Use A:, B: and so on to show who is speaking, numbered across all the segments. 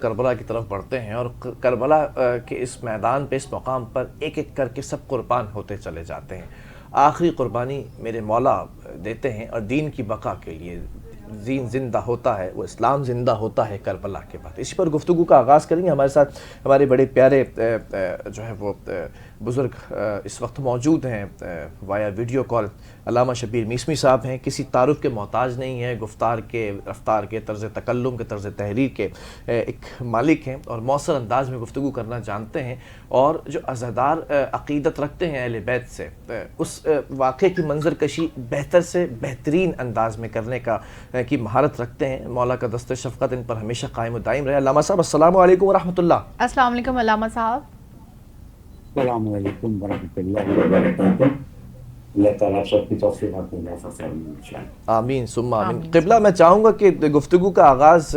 A: کربلا کی طرف بڑھتے ہیں اور کربلا کے اس میدان پہ، اس مقام پر ایک ایک کر کے سب قربان ہوتے چلے جاتے ہیں۔ آخری قربانی میرے مولا دیتے ہیں، اور دین کی بقا کے لیے دین زندہ ہوتا ہے، وہ اسلام زندہ ہوتا ہے کربلا کے بعد۔ اسی پر گفتگو کا آغاز کریں گے۔ ہمارے ساتھ ہمارے بڑے پیارے جو ہے وہ بزرگ اس وقت موجود ہیں وایا ویڈیو کال۔ علامہ شبیر میسمی صاحب ہیں، کسی تعارف کے محتاج نہیں ہیں، گفتار کے، رفتار کے، طرز تکلم کے، طرز تحریر کے ایک مالک ہیں، اور مؤثر انداز میں گفتگو کرنا جانتے ہیں، اور جو عزادار عقیدت رکھتے ہیں اہل بیت سے، اس واقعے کی منظر کشی بہتر سے بہترین انداز میں کرنے کی مہارت رکھتے ہیں۔ مولا کا دست شفقت ان پر ہمیشہ قائم و دائم رہے۔ علامہ صاحب السلام علیکم ورحمۃ اللہ۔
B: السلام علیکم علامہ صاحب۔
C: السلام علیکم ورحمۃ اللہ وبرکاتہ۔ اللہ تعالیٰ سب کی توفیقات میں اضافہ فرمائے انشاءاللہ۔
A: آمین ثم آمین۔ قبلہ میں چاہوں گا کہ گفتگو کا آغاز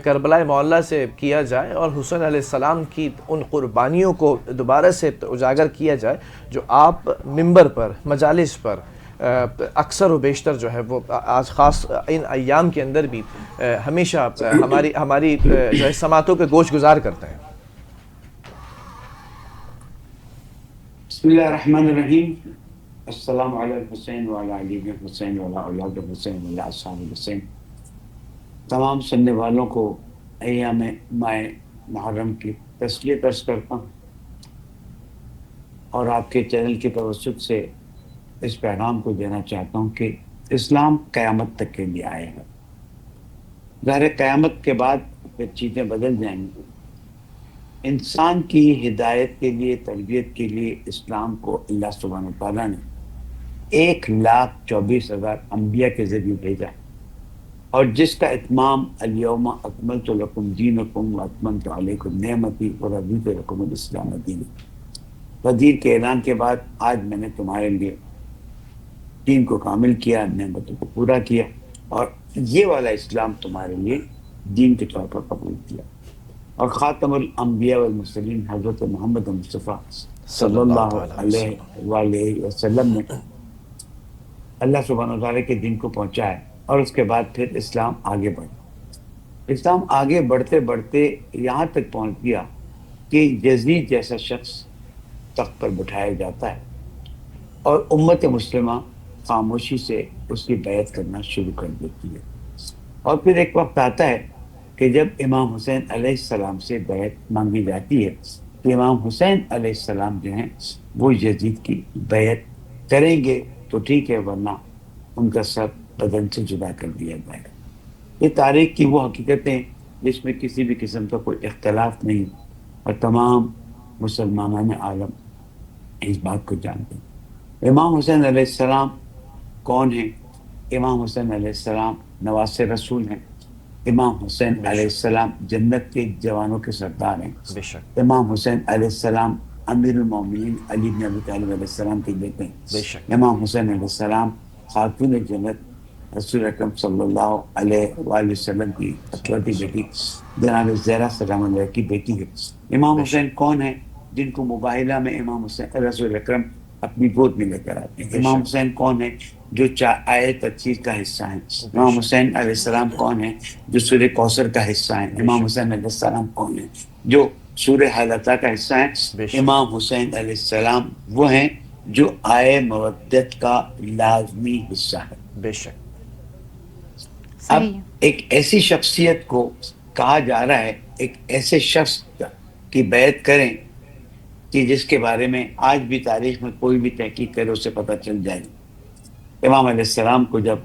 A: کربلا معلیٰ سے کیا جائے، اور حسین علیہ السلام کی ان قربانیوں کو دوبارہ سے اجاگر کیا جائے جو آپ ممبر پر، مجالس پر اکثر و بیشتر جو ہے وہ آج خاص ان ایام کے اندر بھی ہمیشہ ہماری جو ہے سماعتوں کے گوش گزار کرتے ہیں۔
C: بسم اللہ الرحمن الرحیم۔ السلام علی الحسین وعلی علی الحسین وعلی اولاد الحسین وعلی اصحاب الحسین۔ تمام سننے والوں کو ایام ماہ محرم کی تسلیت عرض کرتا ہوں، اور آپ کے چینل کی توسط سے اس پیغام کو دینا چاہتا ہوں کہ اسلام قیامت تک کے لیے آئے گا۔ ظاہر قیامت کے بعد پھر چیزیں بدل جائیں گی۔ انسان کی ہدایت کے لیے، تربیت کے لیے اسلام کو اللہ سبحانہ تعالیٰ نے 1,24,000 انبیاء کے ذریعے بھیجا، اور جس کا اتمام الیوم اکملت لکم دینکم واتممت علیکم نعمتی ورضیت لکم الاسلام دینا۔ دین کے اعلان کے بعد آج میں نے تمہارے لیے دین کو کامل کیا، نعمتوں کو پورا کیا، اور یہ والا اسلام تمہارے لیے دین کے طور پر قبول کیا۔ اور خاتم الانبیاء والمرسلین حضرت محمد مصطفیٰ صلی اللہ علیہ وآلہ وسلم نے اللہ سبحانہ وتعالیٰ کے دین کو پہنچایا، اور اس کے بعد پھر اسلام آگے بڑھا۔ اسلام آگے بڑھتے بڑھتے یہاں تک پہنچ گیا کہ یزید جیسا شخص تخت پر بٹھایا جاتا ہے، اور امت مسلمہ خاموشی سے اس کی بیعت کرنا شروع کر دیتی ہے۔ اور پھر ایک وقت آتا ہے کہ جب امام حسین علیہ السلام سے بیعت مانگی جاتی ہے کہ امام حسین علیہ السلام جو ہیں وہ یزید کی بیعت کریں گے تو ٹھیک ہے، ورنہ ان کا سر بدن سے جدا کر دیا جائے گا۔ یہ تاریخ کی وہ حقیقتیں جس میں کسی بھی قسم کا کوئی اختلاف نہیں، اور تمام مسلمانان عالم اس بات کو جانتے ہیں۔ امام حسین علیہ السلام کون ہیں؟ امام حسین علیہ السلام نواسِ رسول ہیں۔ امام حسین علیہ السلام جنت کے جوانوں کے سردار ہیں۔
A: بے شک،
C: امام حسین علیہ السلام امیر المومنین علی بن ابی طالب علیہ السلام کے بیٹے
A: بے
C: ہیں۔
A: شک،
C: امام حسین علیہ السلام خاتون جنت رسول اکرم صلی اللہ علیہ وآلہ وسلم کی اکلوتی بیٹی جناب زہرا سلام اللہ کی بیٹی ہے۔ امام
A: بے
C: حسین
A: شک،
C: کون ہیں؟ جن کو مباہلہ میں امام حسین رسول اکرم اپنی گود میں لے کر آتے ہیں۔
A: بے
C: امام
A: شک،
C: حسین کون ہیں؟ جو آیت تفسیر کا حصہ ہیں۔
A: بے
C: امام
A: شک،
C: حسین علیہ السلام کون ہیں؟ جو سورہ کوثر کا حصہ ہیں۔
A: بے
C: امام
A: شک،
C: حسین علیہ السلام کون ہیں؟ جو سورہ حالتہ کا حصہ ہیں۔
A: بے شک،
C: امام حسین علیہ السلام وہ ہیں جو آئے مودت کا لازمی حصہ ہے۔
A: بے شک،
C: اب
B: صحیح۔
C: ایک ایسی شخصیت کو کہا جا رہا ہے، ایک ایسے شخص کی بیعت کریں کہ جس کے بارے میں آج بھی تاریخ میں کوئی بھی تحقیق کرے اسے پتہ چل جائے۔ امام علیہ السلام کو جب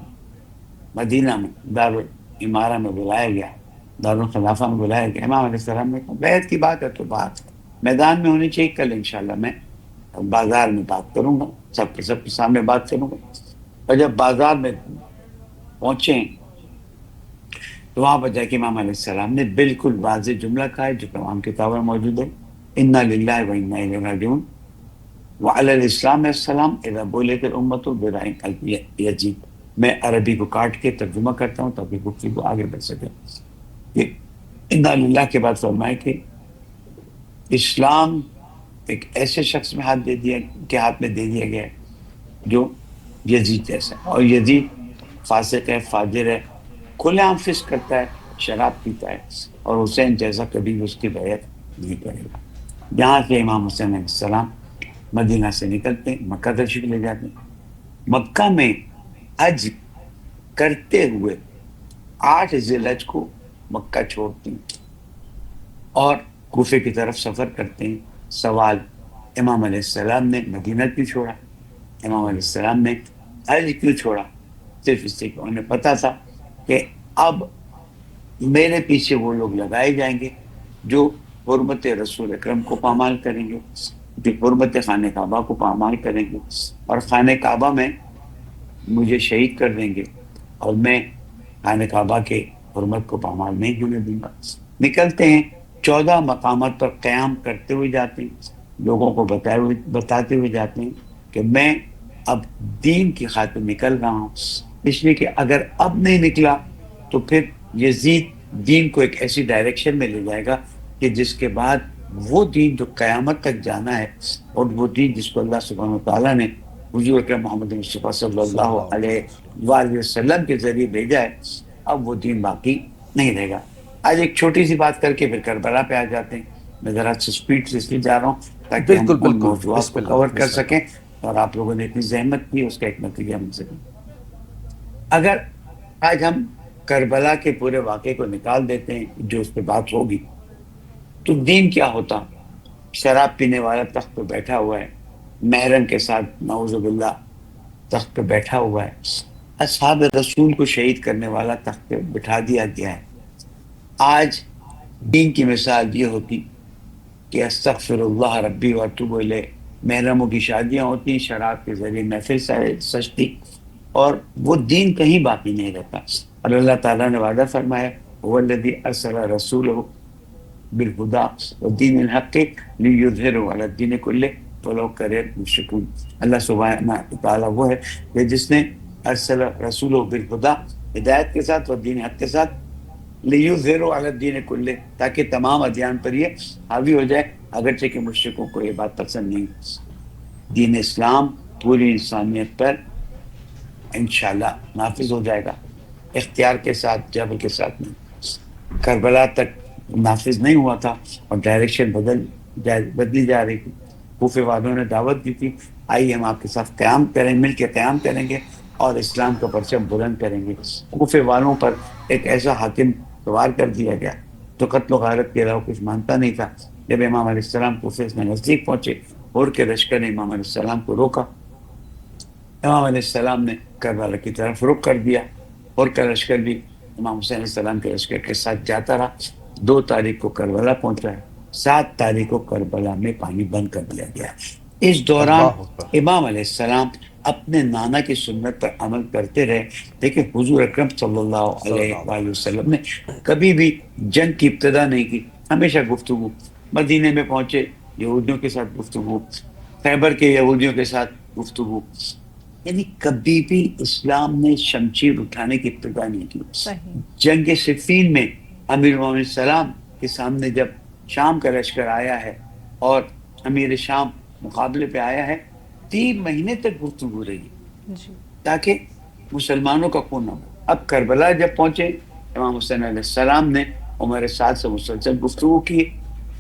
C: مدینہ میں دارالامارہ میں بلایا گیا، دارالخلافہ میں بلایا گیا، امام علیہ السلام نے کہا بیعت کی بات ہے تو بات میدان میں ہونی چاہیے، کل انشاءاللہ میں بازار میں بات کروں گا، سب کے سامنے بات کروں گا۔ اور جب بازار میں پہنچے تو وہاں پر جا کے امام علیہ السلام نے بالکل واضح جملہ کہا ہے جو تمام کتابوں میں موجود ہے، انا للہ و انا الیہ راجعون وعلی الاسلام السلام اذا بولت الامت برائن یزید۔ میں عربی کو کاٹ کے ترجمہ کرتا ہوں تاکہ گفتگو آگے بڑھ سکے۔ کہ انا للہ کے بعد فرمائے کہ اسلام ایک ایسے شخص میں ہاتھ میں دے دیا گیا ہے جو یزید جیسا ہے، اور یزید فاسق ہے، فاجر ہے، کھلے عام فسق کرتا ہے، شراب پیتا ہے، اور حسین جیسا کبھی بھی اس کی بیعت نہیں کرے گا۔ یہاں سے امام حسین علیہ السلام مدینہ سے نکلتے ہیں، مکہ تشریف لے جاتے ہیں۔ مکہ میں حج کرتے ہوئے 8 ذی الحج کو مکہ چھوڑتے ہیں اور کوفے کی طرف سفر کرتے ہیں۔ سوال، امام علیہ السلام نے مدینہ کیوں چھوڑا؟ امام علیہ السلام نے حج کیوں چھوڑا؟ صرف اس سے کہ انہیں پتا تھا کہ اب میرے پیچھے وہ لوگ لگائے جائیں گے جو حرمت رسول اکرم کو پامال کریں گے، جو حرمت خانہ کعبہ کو پامال کریں گے، اور خانہ کعبہ میں مجھے شہید کر دیں گے، اور میں خانہ کعبہ کے حرمت کو پامال نہیں ہونے دوں گا۔ نکلتے ہیں، 14 مقامات پر قیام کرتے ہوئے جاتے ہیں، لوگوں کو بتاتے ہوئے جاتے ہیں کہ میں اب دین کی خاطر نکل رہا ہوں، اس لیے کہ اگر اب نہیں نکلا تو پھر یزید دین کو ایک ایسی ڈائریکشن میں لے جائے گا کہ جس کے بعد وہ دین جو قیامت تک جانا ہے، اور وہ دین جس کو اللہ سبحانہ وتعالیٰ نے حضور اکرم محمد مصطفیٰ صلی اللہ علیہ وآلہ وسلم کے ذریعے بھیجا ہے، اب وہ دین باقی نہیں رہے گا۔ آج ایک چھوٹی سی بات کر کے پھر کربلا پہ آ جاتے ہیں۔ میں ذرا سپیڈ سے اس لیے جا رہا ہوں تاکہ ہم
A: بالکل
C: ان
A: بالکل،
C: موضوعات
A: بسم
C: کو
A: اللہ
C: کور کر
A: بسم اللہ۔
C: سکیں، اور آپ لوگوں نے اتنی زحمت کی، اس کا ایک نتیجہ مل سکے۔ اگر آج ہم کربلا کے پورے واقعے کو نکال دیتے ہیں جو اس پہ بات ہوگی، تو دین کیا ہوتا؟ شراب پینے والا تخت پہ بیٹھا ہوا ہے، محرم کے ساتھ نعوذ باللہ تخت پہ بیٹھا ہوا ہے، اصحاب رسول کو شہید کرنے والا تخت پہ بٹھا دیا گیا ہے۔ آج دین کی مثال یہ ہوتی کہ استغفر اللہ ربی واتوب الیہ، محرموں کی شادیاں ہوتی ہیں، شراب کے ذریعے محفل سجتی، اور وہ دین کہیں باقی نہیں رہتا۔ اور اللہ تعالیٰ نے وعدہ فرمایا هو الذی ارسل رسولہ بالہدی ودین الحق لیظہرہ علی الدین کلہ ولو کرہ المشرکون۔ اللہ سبحانہ تعالیٰ وہ ہے کہ جس نے ارسل رسولہ بالہدی، ہدایت کے ساتھ، ودین حق کے ساتھ، لیظہرہ علی الدین کلہ، تاکہ تمام ادیان پر یہ حاوی ہو جائے، اگرچہ کہ مشرکوں کو یہ بات پسند نہیں۔ دین اسلام پوری انسانیت پر انشاءاللہ نافذ ہو جائے گا، اختیار کے ساتھ، جبر کے ساتھ نہیں۔ کربلا تک نافذ نہیں ہوا تھا اور ڈائریکشن بدلی جا رہی تھی۔ کوفے والوں نے دعوت دی تھی، آئیے ہم آپ کے ساتھ قیام کریں، مل کے قیام کریں گے اور اسلام کا پرچم بلند کریں گے۔ کوفے والوں پر ایک ایسا حاکم سوار کر دیا گیا جو قتل و غارت کے علاوہ کچھ مانتا نہیں تھا۔ جب امام علیہ السلام کوفے میں نزدیک پہنچے، اور کے لشکر نے امام علیہ السلام کو روکا، امام علیہ السلام نے کربلا کی طرف رخ کر دیا، اور کا لشکر بھی امام حسین علیہ السلام کے لشکر کے ساتھ جاتا رہا۔ 2 تاریخ کو کربلا پہنچا ہے، 7 تاریخ کو کربلا میں پانی بند کر دیا گیا۔ اس دوران
A: اللہ اکبر۔
C: امام علیہ السلام اپنے نانا کی سنت پر عمل کرتے رہے، لیکن حضور اکرم صلی اللہ علیہ وآلہ وسلم نے کبھی بھی جنگ کی ابتدا نہیں کی، ہمیشہ گفتگو۔ مدینے میں پہنچے، یہودیوں کے ساتھ گفتگو، خیبر کے یہودیوں کے ساتھ گفتگو، یعنی کبھی بھی اسلام نے شمشیر اٹھانے کی ابتدا نہیں کی۔ جنگ صفین میں امیر المومنین السلام کے سامنے جب شام کا لشکر آیا ہے اور امیر شام مقابلے پہ آیا ہے، 3 مہینے تک گفتگو رہی تاکہ مسلمانوں کا خون نہ ہو۔ اب کربلا جب پہنچے، امام حسین علیہ السلام نے عمر سعد سے مسلسل گفتگو کی،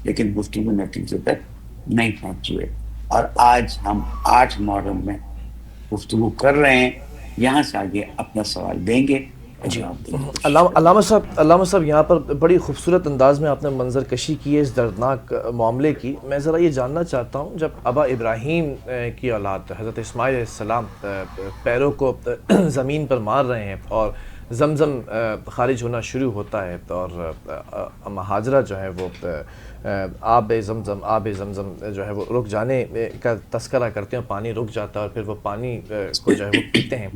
C: لیکن گفتگو نتیجے تک نہیں پہنچ ہوئے، اور آج ہم 8 محرم میں گفتگو کر رہے ہیں۔ یہاں سے آگے اپنا سوال دیں گے۔
A: جی، علامہ صاحب یہاں پر بڑی خوبصورت انداز میں آپ نے منظر کشی کی ہے اس دردناک معاملے کی۔ میں ذرا یہ جاننا چاہتا ہوں، جب ابا ابراہیم کی اولاد حضرت اسماعیل علیہ السلام پیروں کو زمین پر مار رہے ہیں اور زمزم خارج ہونا شروع ہوتا ہے، اور اما ہاجرہ جو ہے وہ آب زمزم جو ہے وہ رک جانے کا تذکرہ کرتے ہیں، پانی رک جاتا ہے اور پھر وہ پانی کو جو ہے وہ پیتے ہیں،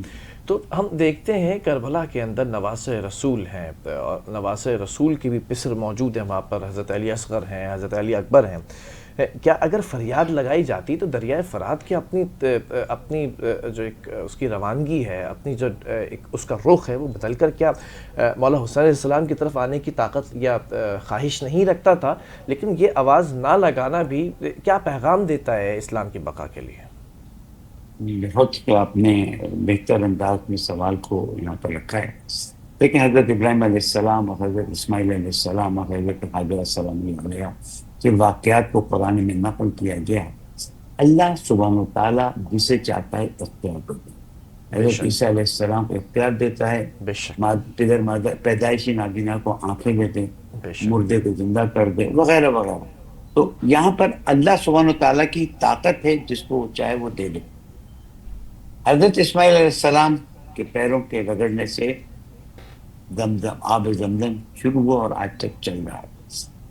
A: تو ہم دیکھتے ہیں کربلا کے اندر نواسۂ رسول ہیں، اور نواسۂ رسول کی بھی پسر موجود ہیں وہاں پر، حضرت علی اصغر ہیں، حضرت علی اکبر ہیں۔ کیا اگر فریاد لگائی جاتی تو دریائے فرات کی اپنی جو ایک اس کی روانگی ہے، اپنی جو ایک اس کا رخ ہے، وہ بدل کر کیا مولا حسین علیہ السلام کی طرف آنے کی طاقت یا خواہش نہیں رکھتا تھا؟ لیکن یہ آواز نہ لگانا بھی کیا پیغام دیتا ہے اسلام کی بقا کے لیے؟
C: بہت آپ نے بہتر انداز میں سوال کو یہاں پر رکھا ہے۔ لیکن حضرت ابراہیم علیہ السلام اور حضرت اسماعیل علیہ السلام اور حضرت حاجر علیہ السلام علیہ کے واقعات کو قرآن میں نقل کیا گیا ہے. اللہ سبحانہ و تعالیٰ جسے چاہتا ہے اختیار دیتا ہے. حضرت عیسیٰ علیہ السلام کو اختیار دیتا ہے.
A: بے شک
C: پیدائشی نابینا کو آنکھیں دیتے،
A: بے شک
C: مردے کو زندہ کر دے، وغیرہ وغیرہ. تو یہاں پر اللہ سبحانہ و تعالیٰ کی طاقت ہے، جس کو وہ چاہے وہ دے دے. حضرت اسماعیل علیہ السلام کے پیروں کے رگڑنے سے زمزم، آب زمزم شروع ہوا اور آج تک چل رہا ہے.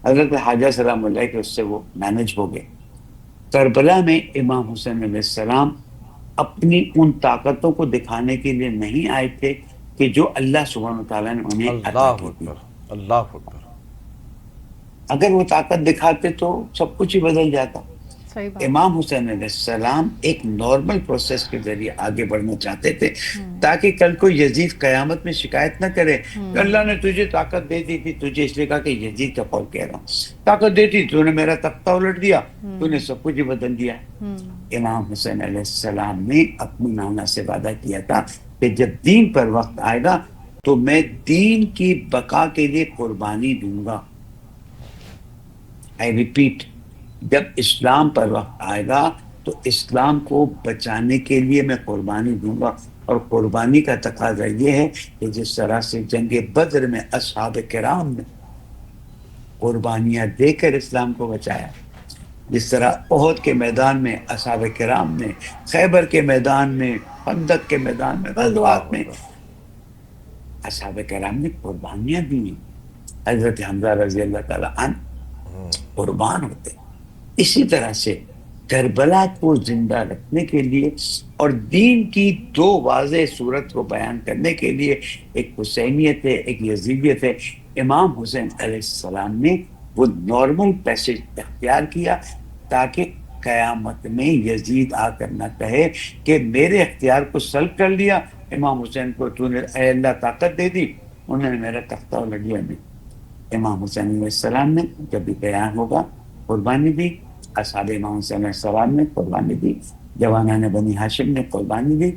C: حضرت حاجہ سلام اللہ کے اس سے وہ مینج ہو گئے. کربلا میں امام حسین علیہ السلام اپنی ان طاقتوں کو دکھانے کے لیے نہیں آئے تھے کہ جو اللہ سبحانہ و تعالیٰ نے انہیں عطا
A: اللہ
C: کی تھی.
A: اکبر اللہ اکبر.
C: اگر وہ طاقت دکھاتے تو سب کچھ ہی بدل جاتا.
B: صحیح بات.
C: امام حسین علیہ السلام ایک نارمل پروسیس کے ذریعے آگے بڑھنا چاہتے تھے تاکہ کل کو یزید قیامت میں شکایت نہ کرے کہ اللہ نے تجھے طاقت دے دی تھی، تجھے اس لیے کہا کہ یزید کا قول کہہ رہا ہوں، طاقت دیتی تو نے میرا تختہ الٹ دیا، تو نے سب کچھ ہی بدل دیا. امام حسین علیہ السلام نے اپنی نانا سے وعدہ کیا تھا کہ جب دین پر وقت آئے گا تو میں دین کی بقا کے لیے قربانی دوں گا. آئی ریپیٹ، جب اسلام پر وقت آئے گا تو اسلام کو بچانے کے لیے میں قربانی دوں گا. اور قربانی کا تقاضا یہ ہے کہ جس طرح سے جنگ بدر میں اصحاب کرام نے قربانیاں دے کر اسلام کو بچایا، جس طرح احد کے میدان میں اصحاب کرام نے، خیبر کے میدان میں، خندق کے میدان میں، غزوات میں اصحاب کرام نے قربانیاں دی. حضرت حمزہ رضی اللہ تعالیٰ عنہ قربان ہوتے. اسی طرح سے کربلا کو زندہ رکھنے کے لیے اور دین کی دو واضح صورت کو بیان کرنے کے لیے، ایک حسینیت ہے، ایک یزیدیت ہے. امام حسین علیہ السلام نے وہ نارمل پیسج اختیار کیا تاکہ قیامت میں یزید آ کر نہ کہے کہ میرے اختیار کو سلب کر لیا، امام حسین کو تو نے اے اللہ طاقت دے دی، انہوں نے میرا تختہ الٹ دیا. نہیں، امام حسین علیہ السلام نے جب بھی بیان ہوگا قربانی دی. اصحاب امام حسین علیہ السلام نے قربانی دی، جوانان بنی ہاشم نے قربانی دی،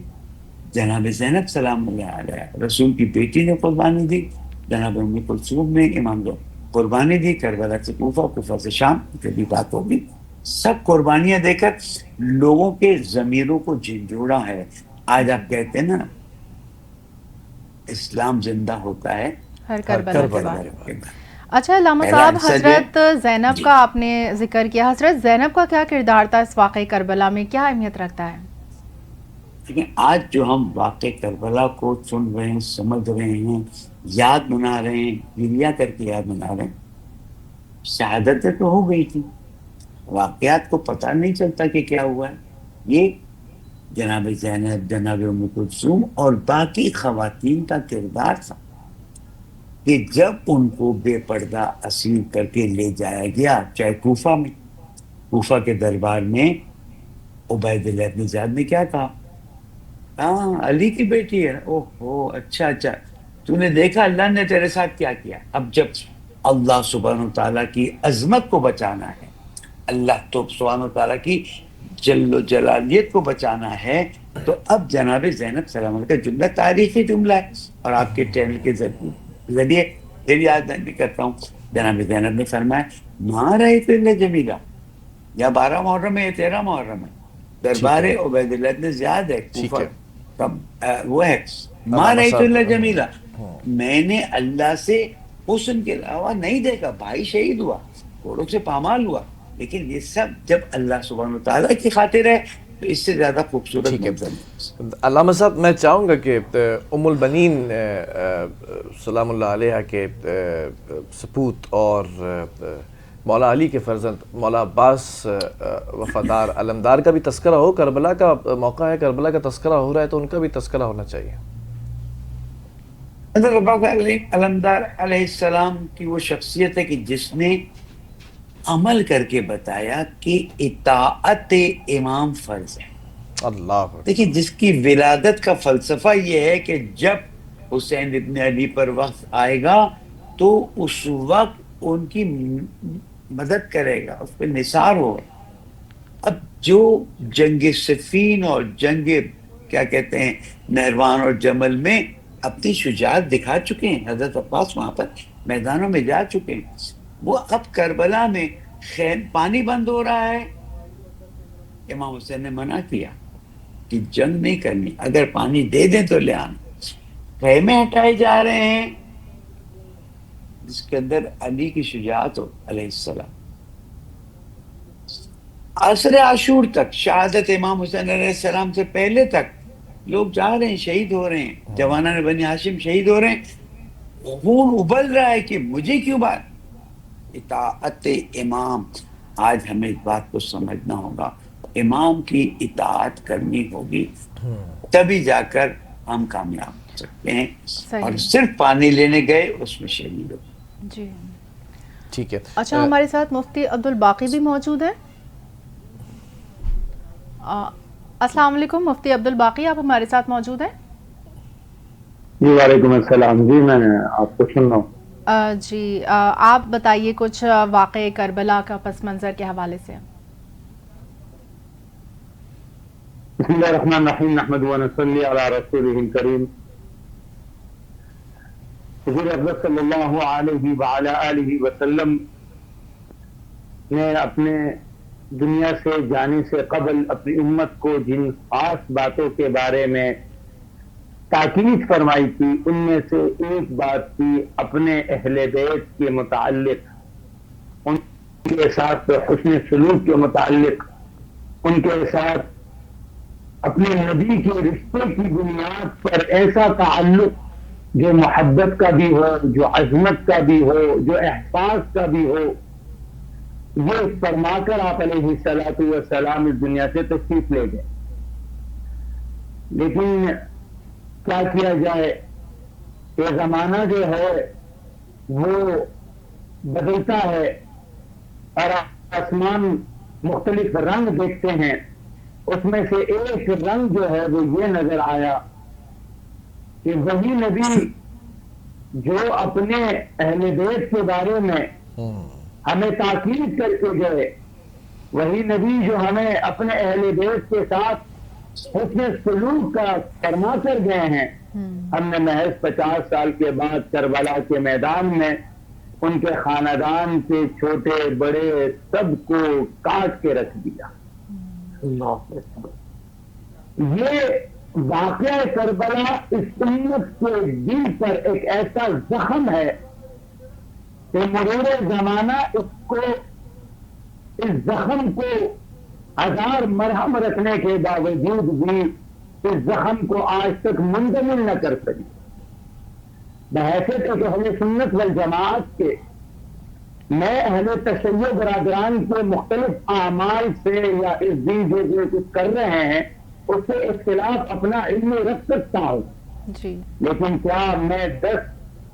C: جناب زینب سلام اللہ علیہ رسول کی بیٹی نے قربانی دی، جناب ام کلثوم نے امام کو قربانی دی، کربلا سے کوفہ، کوفہ سے شام، کبھی بات ہوگی. سب قربانیاں دے کر لوگوں کے ضمیروں کو جھنجھوڑا ہے. آج آپ کہتے ہیں نا اسلام زندہ ہوتا ہے
B: ہر کربلا کے
A: کربلا
B: بعد.
A: کے بعد.
B: اچھا علامہ
C: پہلا
B: صاحب،
C: حصہ
B: حضرت زینب
C: جی.
B: کا آپ نے ذکر کیا، حضرت زینب کا کیا کردار تھا اس واقعہ کربلا میں، کیا اہمیت رکھتا ہے؟
C: لیکن آج جو ہم واقع کربلا کو سن رہے ہیں، سمجھ رہے ہیں، یاد منا رہے ہیں، گریا کر کے یاد منا رہے ہیں، شہادتیں تو ہو گئی تھی، واقعات کو پتہ نہیں چلتا کہ کیا ہوا ہے. یہ جناب زینب، جناب ام کلثوم اور باقی خواتین کا کردار تھا کہ جب ان کو بے پردہ اسیر کر کے لے جایا گیا، چاہے کوفہ میں، کوفہ کے دربار میں عبید اللہ بن زیاد نے کیا کہا؟ ہاں علی کی بیٹی ہے. اوہ ہو، اچھا اچھا، تو نے دیکھا اللہ نے تیرے ساتھ کیا کیا. اب جب اللہ سبحانہ و تعالیٰ کی عظمت کو بچانا ہے، اللہ تو سبحانہ و تعالیٰ کی جل و جلالیت کو بچانا ہے، تو اب جناب زینب سلام اللہ کا جملہ تاریخی جملہ ہے. اور آپ کے چینل کے ذریعے پھر یاد نہیں کرتا ہوں، جناب زینب نے فرمایا ماں رہی تو اللہ جمیلہ، یا 12 محرم ہے یا 13 محرم ہے، دربار عبید اللہ ابن زیاد ہے، کوفہ کا وہ ہے، ماں رہی تو اللہ جمیلہ، میں نے اللہ سے حسن کے علاوہ نہیں دیکھا. بھائی شہید ہوا، گھوڑوں سے پامال ہوا، لیکن یہ سب جب اللہ سبحانہ و تعالیٰ کی خاطر ہے تو اس سے زیادہ خوبصورت منظر نہیں.
A: علامہ صاحب، میں چاہوں گا کہ ام البنین سلام اللہ علیہ کے سپوت اور مولا علی کے فرزند مولا عباس وفادار علمدار کا بھی تذکرہ ہو. کربلا کا موقع ہے، کربلا کا تذکرہ ہو رہا ہے تو ان کا بھی تذکرہ ہونا چاہیے.
C: حضرت عباس علمدار علیہ السلام کی وہ شخصیت ہے کہ جس نے عمل کر کے بتایا کہ اطاعت امام فرض ہے.
A: اللہ
C: دیکھیں، جس کی ولادت کا فلسفہ یہ ہے کہ جب حسین ابن علی پر وقت آئے گا تو اس وقت ان کی مدد کرے گا، اس پہ نثار ہوگا. اب جو جنگ صفین اور جنگ کیا کہتے ہیں نہروان اور جمل میں اپنی شجاعت دکھا چکے ہیں. حضرت عباس وہاں پر میدانوں میں جا چکے ہیں. وہ اب کربلا میں پانی بند ہو رہا ہے. امام حسین نے منع کیا کہ جنگ نہیں کرنی، اگر پانی دے دیں تو لے آنا. خیمے ہٹائے جا رہے ہیں جس کے اندر علی کی شجاعت ہو علیہ السلام. عصر عاشور تک، شہادت امام حسین علیہ السلام سے پہلے تک لوگ جا رہے ہیں، شہید ہو رہے ہیں. جوانان بنی ہاشم شہید ہو رہے ہیں. خون ابل رہا ہے کہ مجھے کیوں بات. اطاعت امام. آج ہمیں اس بات کو سمجھنا ہوگا، امام کی اطاعت کرنی ہوگی، تبھی جا کر ہم کامیاب ہو سکتے ہیں. اور صرف پانی لینے گئے اس میں شہید ہو.
B: جی
A: ٹھیک ہے.
B: اچھا، ہمارے ساتھ مفتی عبدالباقی بھی موجود ہیں. السلام علیکم مفتی عبدالباقی، آپ ہمارے ساتھ موجود ہیں؟
D: جی وعلیکم السلام. جی میں آپ کو سن رہا ہوں.
B: جی آپ بتائیے کچھ واقعہ کربلا کا پس منظر کے حوالے سے.
D: بسم اللہ الرحمن الرحیم. نحمد و نصلی علی رسولہ الکریم. حضور اکرم صلی اللہ علیہ وعلی آلہ وسلم نے اپنے دنیا سے جانے سے قبل اپنی امت کو جن خاص باتوں کے بارے میں تاکید فرمائی تھی، ان میں سے ایک بات تھی اپنے اہل بیت کے متعلق، ان کے ساتھ حسن سلوک کے متعلق، ان کے ساتھ اپنے نبی کے رشتے کی بنیاد پر ایسا تعلق جو محبت کا بھی ہو، جو عظمت کا بھی ہو، جو احساس کا بھی ہو، یہ فرما کر آپ علیہ الصلوۃ والسلام اس دنیا سے تشریف لے گئے. لیکن کیا کیا جائے، یہ زمانہ جو ہے وہ بدلتا ہے اور آسمان مختلف رنگ دیکھتے ہیں. اس میں سے ایک رنگ جو ہے وہ یہ نظر آیا کہ وہی نبی جو اپنے اہل بیت کے بارے میں ہمیں تاکید کر کے گئے، وہی نبی جو ہمیں اپنے اہل بیت کے ساتھ حسن سلوک کا فرما کر گئے ہیں، ہم نے محض 50 سال کے بعد کربلا کے میدان میں ان کے خاندان کے چھوٹے بڑے سب کو کاٹ کے رکھ دیا. یہ واقعہ کربلا اس امت کے دل پر ایک ایسا زخم ہے کہ مرور زمانہ اس زخم کو ہزار مرہم رکھنے کے باوجود بھی اس زخم کو آج تک منتقل نہ کر سکی. بحیثیت اہل سنت والجماعت کے میں اہل تشیع برادران کے مختلف اعمال سے یا اس دن جو کچھ کر رہے ہیں اس سے اختلاف اپنا علم رکھ سکتا ہوں.
B: جی
D: لیکن کیا میں 10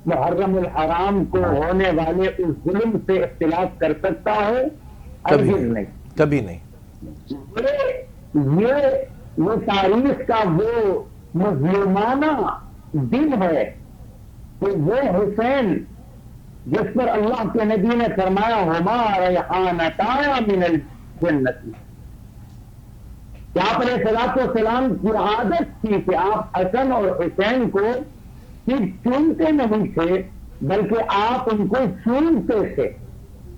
D: محرم الحرام کو ہونے والے اس ظلم سے اختلاف کر سکتا ہوں؟
A: کبھی نہیں.
D: یہ تاریخ کا وہ مظلومانہ دن ہے کہ وہ حسین جس پر اللہ کے نبی نے فرمایا ہما ریحانتا من الجنت، کہ آپ علیہ الصلوۃ والسلام کی عادت تھی کہ آپ حسن اور حسین کو صرف چومتے نہیں تھے بلکہ آپ ان کو چومتے تھے،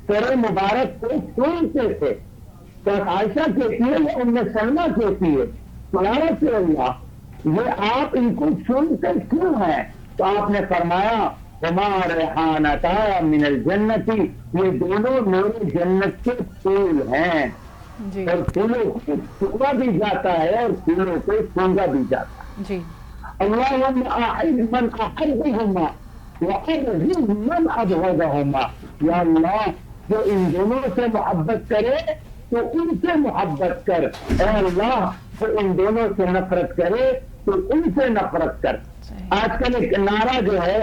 D: سر مبارک کو چومتے تھے. تو عائشہ کہتی ہے یا ام سلمہ کہتی ہے یا رسول اللہ یہ آپ ان کو چومتے کیوں ہیں؟ تو آپ نے فرمایا ہما ریحانتا من الجنت، یہ دونوں میرے جنت کے پھول ہیں.
B: جی
D: اور پھولوں کو چوما بھی جاتا ہے اور پھولوں کو سونگا بھی جاتا ہے.
B: جی
D: اللہم احب من احبہما واغضب من ابغضہما. یا اللہ جو ان دونوں سے محبت کرے تو ان سے محبت کر، اے اللہ جو ان دونوں سے نفرت کرے تو ان سے نفرت کر. آج کل ایک نعرہ جو ہے،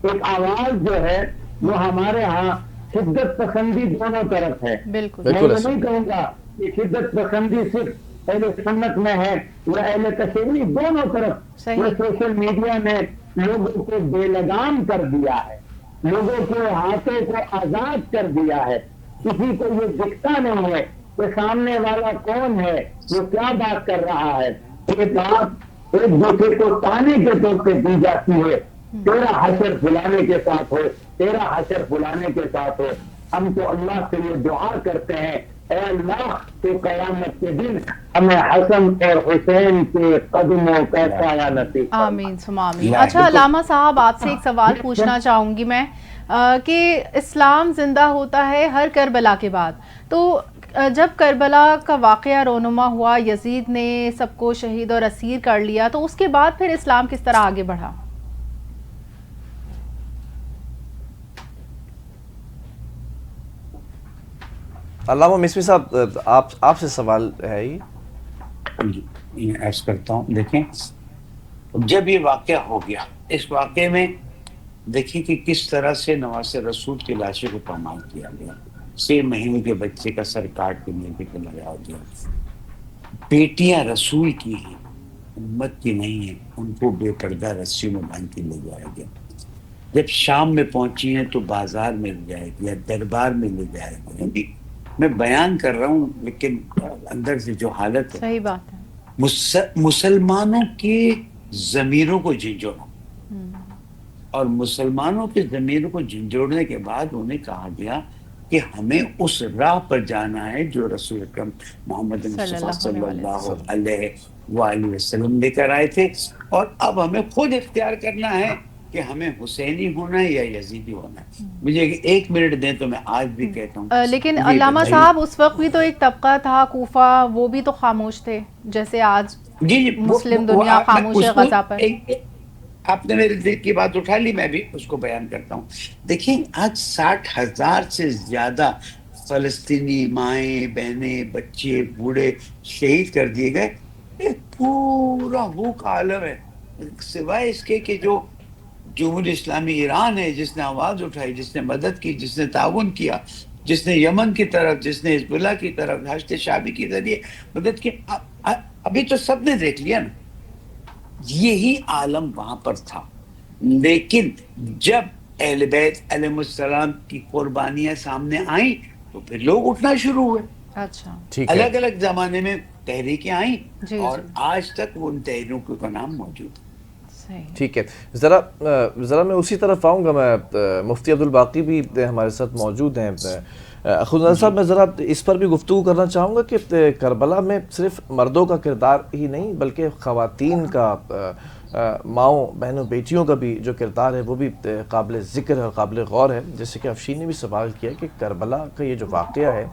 D: ایک آواز جو ہے وہ ہمارے ہاں شدت پسندی دونوں طرف ہے.
B: بالکل
D: میں یہ نہیں کہوں گا کہ شدت پسندی صرف اہل سنت میں ہے یا اہل تشیع، دونوں طرف. وہ سوشل میڈیا نے لوگوں کو بے لگام کر دیا ہے، لوگوں کے ہاتھوں کو آزاد کر دیا ہے. کسی کو یہ دکھتا نہیں ہے کہ سامنے والا کون ہے، وہ کیا بات کر رہا ہے. یہ بات ایک دوسرے کو تانے کے طور پہ دی جاتی ہے، تیرا حشر فلانے کے ساتھ ہو، تیرا حشر فلانے کے ساتھ ہو. ہم تو اللہ سے یہ دعا کرتے ہیں، اے اللہ تو قیامت کے دن ہمیں حسن اور حسین کے قدموں کا سایہ نصیب فرما.
B: آمین ثم آمین. اچھا علامہ صاحب، آپ سے ایک سوال پوچھنا چاہوں گی میں کہ اسلام زندہ ہوتا ہے ہر کربلا کے بعد، تو جب کربلا کا واقعہ رونما ہوا، یزید نے سب کو شہید اور اسیر کر لیا، تو اس کے بعد پھر اسلام کس طرح آگے بڑھا؟
A: علامہ مصری صاحب، آپ سے سوال ہے یہ.
C: عرض کرتا ہوں. دیکھیں جب یہ واقعہ ہو گیا، اس واقعے میں دیکھیں کہ کس طرح سے نواسہ رسول کی لاشوں کو پامال کیا گیا. 6 مہینے کے بچے کا سر کاٹ کے نیزے پہ لگایا گیا. بیٹیاں رسول کی ہیں، امت کی نہیں ہیں، ان کو بے پردہ رسی میں باندھ کے لے جایا گیا. جب شام میں پہنچی ہیں تو بازار میں لے جایا گیا، دربار میں لے جایا گیا. میں بیان کر رہا ہوں لیکن اندر سے جو حالت ہے،
B: صحیح بات ہے.
C: مسلمانوں کی ضمیروں کو جھنجھوڑا، اور مسلمانوں کے ضمیروں کو جھنجھوڑنے کے بعد انہیں کہا گیا کہ ہمیں اس راہ پر جانا ہے جو رسول اکرم محمد مصطفیٰ صلی اللہ علیہ وآلہ وسلم لے کر آئے تھے، اور اب ہمیں خود اختیار کرنا ہے کہ ہمیں حسینی ہونا ہے یا یزیدی ہونا ہے. مجھے 1 منٹ دیں تو میں آج بھی کہتا ہوں.
B: لیکن علامہ صاحب اس وقت بھی تو ایک طبقہ تھا کوفہ، وہ بھی تو خاموش تھے، جیسے آج مسلم دنیا خاموش ہے غزہ پر.
C: آپ نے میرے دل کی بات اٹھا لی، میں بھی اس کو بیان کرتا ہوں. دیکھیں آج 60,000 سے زیادہ فلسطینی مائیں بہنیں بچے بوڑھے شہید کر دیے گئے. ایک پورا بھوک عالم ہے، سوائے اس کے کہ جو جمہوریہ اسلامی ایران ہے جس نے آواز اٹھائی، جس نے مدد کی، جس نے تعاون کیا، جس نے یمن کی طرف، جس نے حزب اللہ کی طرف ہشت شعبی کے ذریعے مدد کی. ابھی تو سب نے دیکھ لیا نا، یہی عالم وہاں پر تھا. لیکن جب اہل بیت علیہ السلام کی قربانیاں سامنے آئیں تو پھر لوگ اٹھنا شروع ہوئے.
B: اچھا،
C: الگ الگ زمانے میں تحریکیں آئیں اور آج تک ان تحریکوں کا نام موجود ہے.
A: ٹھیک ہے، ذرا میں اسی طرف آؤں گا. میں مفتی عبدالباقی بھی ہمارے ساتھ موجود ہیں. خدا صاحب، میں ذرا اس پر بھی گفتگو کرنا چاہوں گا کہ کربلا میں صرف مردوں کا کردار ہی نہیں بلکہ خواتین کا، ماؤں بہنوں بیٹیوں کا بھی جو کردار ہے وہ بھی قابل ذکر اور قابل غور ہے. جیسے کہ افشین نے بھی سوال کیا کہ کربلا کا یہ جو واقعہ ہے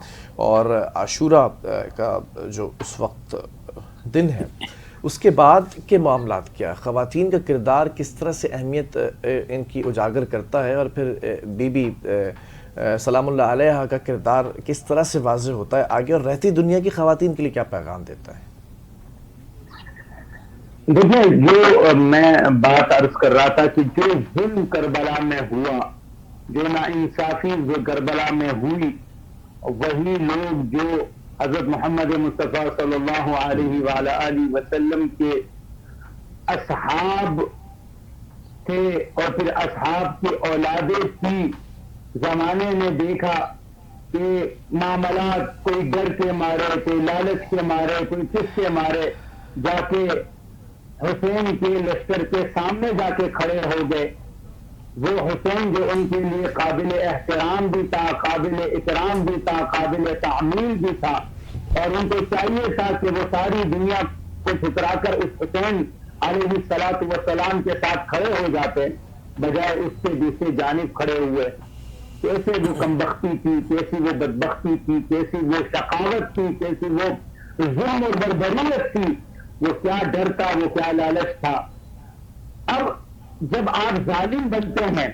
A: اور عاشورہ کا جو اس وقت دن ہے، اس کے بعد کے معاملات کیا، خواتین کا کردار کس طرح سے اہمیت ان کی اجاگر کرتا ہے، اور پھر بی بی سلام اللہ علیہ کا کردار کس طرح سے واضح ہوتا ہے آگے، اور رہتی دنیا کی خواتین کے لیے کیا پیغام دیتا ہے؟
D: دیکھیں، جو میں بات عرض کر رہا تھا کہ جو ظلم کربلا میں ہوا، جو ناانصافی جو کربلا میں ہوئی، وہی لوگ جو حضرت محمد مصطفیٰ صلی اللہ علیہ وآلہ وسلم کے اصحاب تھے اور پھر اصحاب کی اولادیں تھی، زمانے میں دیکھا کہ معاملات کوئی ڈر کے مارے، کوئی لالچ کے مارے، کوئی کس کے مارے جا کے حسین کے لشکر کے سامنے جا کے کھڑے ہو گئے. وہ حسین جو ان کے لیے قابل احترام بھی تھا، قابل اکرام بھی تھا، قابل تعمیل بھی تھا، اور ان کو چاہیے تھا کہ وہ ساری دنیا کو ٹھکرا کر اس حسین علیہ الصلوۃ والسلام کے ساتھ کھڑے ہو جاتے، بجائے اس سے دوسری جانب کھڑے ہوئے. کیسے وہ کمبختی تھی، کیسی وہ بدبختی تھی، کیسی وہ شقاوت تھی، کیسی وہ ظلم اور بربریت تھی، وہ کیا ڈر تھا، وہ کیا لالچ تھا. اب جب آپ ظالم بنتے ہیں،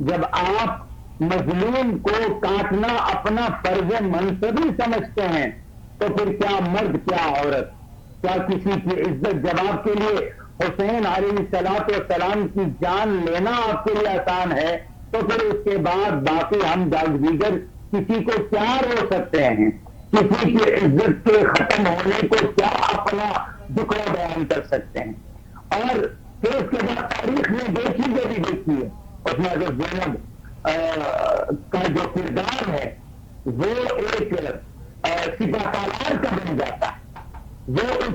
D: جب آپ مظلوم کو کاٹنا اپنا فرض منصبی سمجھتے ہیں، تو پھر کیا مرد کیا عورت، کیا کسی کی عزت جب آپ کے لیے حسین علیہ السلام کی جان لینا آپ کے لیے آسان ہے، تو پھر اس کے بعد باقی ہم دیگر کسی کو کیا رو سکتے ہیں، کسی کی عزت کے ختم ہونے کو کیا اپنا دکھڑا بیان کر سکتے ہیں. اور پھر اس کے بعد تاریخ میں دو چیزیں بھی دیکھی ہے. اس میں اگر زینب کا جو کردار ہے وہ ایک سپاہ سالار کا بن جاتا ہے، وہ اس